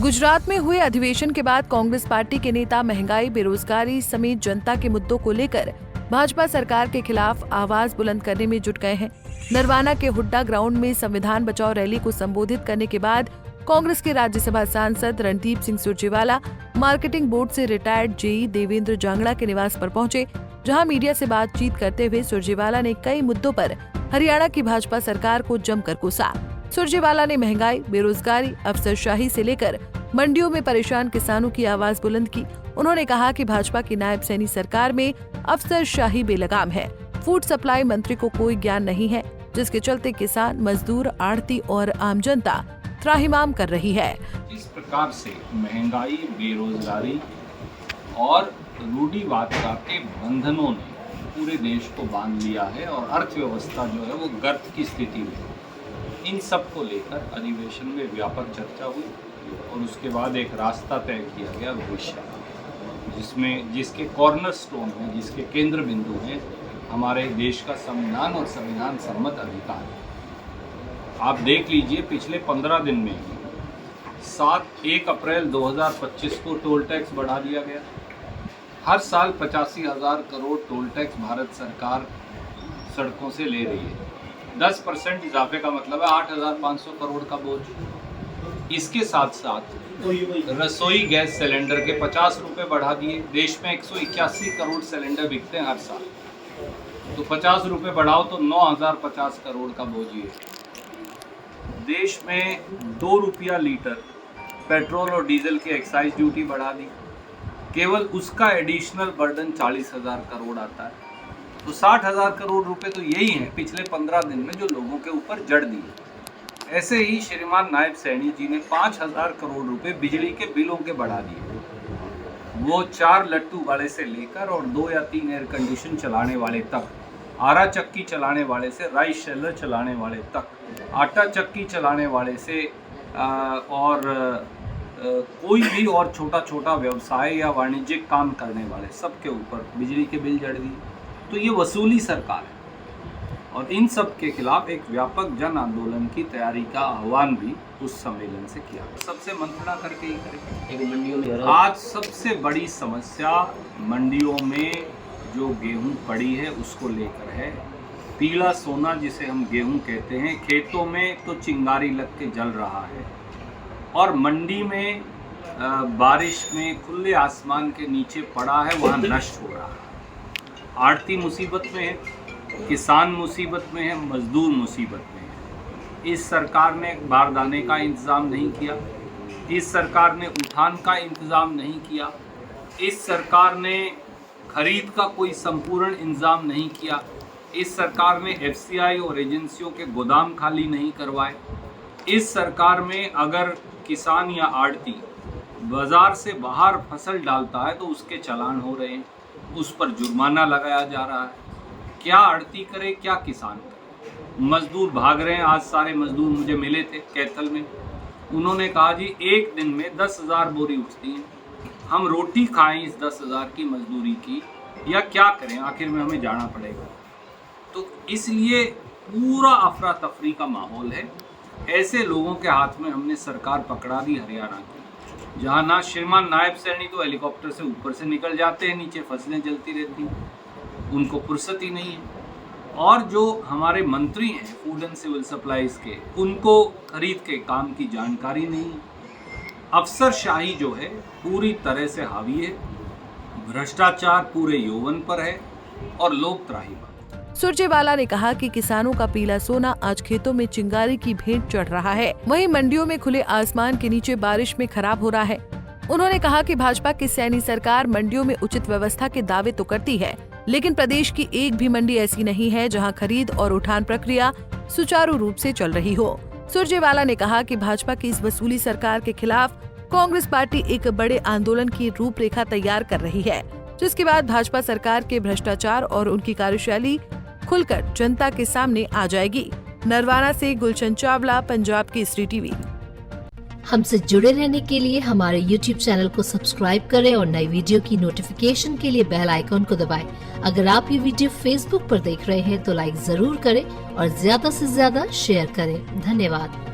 गुजरात में हुए अधिवेशन के बाद कांग्रेस पार्टी के नेता महंगाई, बेरोजगारी समेत जनता के मुद्दों को लेकर भाजपा सरकार के खिलाफ आवाज बुलंद करने में जुट गए हैं। नरवाना के हुड्डा ग्राउंड में संविधान बचाओ रैली को संबोधित करने के बाद कांग्रेस के राज्यसभा सांसद रणदीप सिंह सुरजेवाला मार्केटिंग बोर्ड से रिटायर्ड जेई देवेंद्र जांगड़ा के निवास पर पहुंचे, जहां मीडिया से बातचीत करते हुए सुरजेवाला ने कई मुद्दों पर हरियाणा की भाजपा सरकार को जमकर कोसा। सुरजेवाला ने महंगाई, बेरोजगारी, अफसरशाही से लेकर मंडियों में परेशान किसानों की आवाज बुलंद की। उन्होंने कहा कि भाजपा की नायब सैनी सरकार में अफसरशाही बेलगाम है। फूड सप्लाई मंत्री को कोई ज्ञान नहीं है, जिसके चलते किसान, मजदूर, आढ़ती और आम जनता त्राहिमाम कर रही है। इस प्रकार से महंगाई, बेरोजगारी और रूढ़िवादिता के बंधनों ने पूरे देश को बांध लिया है और अर्थव्यवस्था जो है वो गर्त की स्थिति में। इन सब को लेकर अधिवेशन में व्यापक चर्चा हुई और उसके बाद एक रास्ता तय किया गया भविष्य, जिसके कॉर्नरस्टोन है, जिसके केंद्र बिंदु हैं हमारे देश का संविधान और संविधान सम्मत अधिकार। आप देख लीजिए, पिछले 15 दिन में 1 अप्रैल 2025 को टोल टैक्स बढ़ा दिया गया। हर साल 85,000 करोड़ टोल टैक्स भारत सरकार सड़कों से ले रही है। 10% इजाफे का मतलब है 8,500 करोड़ का बोझ। इसके साथ साथ रसोई गैस सिलेंडर के 50 रुपये बढ़ा दिए। देश में 181 करोड़ सिलेंडर बिकते हैं हर साल, तो 50 रुपये बढ़ाओ तो 9,050 करोड़ का बोझ ये। देश में 2 रुपया लीटर पेट्रोल और डीजल की एक्साइज ड्यूटी बढ़ा दी। केवल उसका एडिशनल बर्डन 40,000 करोड़ आता है। तो 60,000 करोड़ रुपए तो यही हैं पिछले 15 दिन में जो लोगों के ऊपर जड़ दिए। ऐसे ही श्रीमान नायब सैनी जी ने 5,000 करोड़ रुपए बिजली के बिलों के बढ़ा दिए। वो 4 लट्टू वाले से लेकर और 2 या 3 एयर कंडीशन चलाने वाले तक, आरा चक्की चलाने वाले से राइस शेलर चलाने वाले तक, आटा चक्की चलाने वाले से कोई भी और छोटा छोटा व्यवसाय या वाणिज्यिक काम करने वाले सबके ऊपर बिजली के बिल जड़ दिए। तो ये वसूली सरकार है और इन सब के खिलाफ एक व्यापक जन आंदोलन की तैयारी का आह्वान भी उस सम्मेलन से किया। सबसे मंत्रणा करके ही करेंगे। आज सबसे बड़ी समस्या मंडियों में जो गेहूं पड़ी है उसको लेकर है। पीला सोना जिसे हम गेहूं कहते हैं, खेतों में तो चिंगारी लग के जल रहा है और मंडी में बारिश में खुले आसमान के नीचे पड़ा है, वहाँ नष्ट हो रहा है। आढ़ती मुसीबत में है, किसान मुसीबत में है, मजदूर मुसीबत में है। इस सरकार ने बारदाने का इंतज़ाम नहीं किया, इस सरकार ने उठान का इंतज़ाम नहीं किया, इस सरकार ने खरीद का कोई संपूर्ण इंतज़ाम नहीं किया, इस सरकार ने एफसीआई और एजेंसियों के गोदाम खाली नहीं करवाए। इस सरकार में अगर किसान या आढ़ती बाज़ार से बाहर फसल डालता है तो उसके चालान हो रहे हैं, उस पर जुर्माना लगाया जा रहा है। क्या आढ़ती करे, क्या किसान करे? मजदूर भाग रहे हैं। आज सारे मजदूर मुझे मिले थे कैथल में, उन्होंने कहा जी एक दिन में 10,000 बोरी उठती हैं, हम रोटी खाएं इस 10,000 की मजदूरी की या क्या करें, आखिर में हमें जाना पड़ेगा। तो इसलिए पूरा अफरा तफरी का माहौल है। ऐसे लोगों के हाथ में हमने सरकार पकड़ा दी हरियाणा की, जहाँ ना श्रीमान नायब सैनी तो हेलीकॉप्टर से ऊपर से निकल जाते हैं, नीचे फसलें जलती रहती हैं, उनको फुर्सत ही नहीं है। और जो हमारे मंत्री हैं फूड एंड सिविल सप्लाईज के, उनको खरीद के काम की जानकारी नहीं है। अफसरशाही जो है पूरी तरह से हावी है, भ्रष्टाचार पूरे यौवन पर है और लोग त्राहिमाम। सुरजेवाला ने कहा कि किसानों का पीला सोना आज खेतों में चिंगारी की भेंट चढ़ रहा है, वहीं मंडियों में खुले आसमान के नीचे बारिश में खराब हो रहा है। उन्होंने कहा कि भाजपा की सैनी सरकार मंडियों में उचित व्यवस्था के दावे तो करती है, लेकिन प्रदेश की एक भी मंडी ऐसी नहीं है जहां खरीद और उठान प्रक्रिया सुचारू रूप से चल रही हो। सुरजेवाला ने कहा कि भाजपा की इस वसूली सरकार के खिलाफ कांग्रेस पार्टी एक बड़े आंदोलन की रूपरेखा तैयार कर रही है, जिसके बाद भाजपा सरकार के भ्रष्टाचार और उनकी कार्यशैली खुलकर जनता के सामने आ जाएगी। नरवाना से गुलशन चावला, पंजाब केसरी टीवी। हमसे जुड़े रहने के लिए हमारे YouTube चैनल को सब्सक्राइब करें और नई वीडियो की नोटिफिकेशन के लिए बेल आइकॉन को दबाएं। अगर आप ये वीडियो Facebook पर देख रहे हैं तो लाइक जरूर करें और ज्यादा से ज्यादा शेयर करें। धन्यवाद।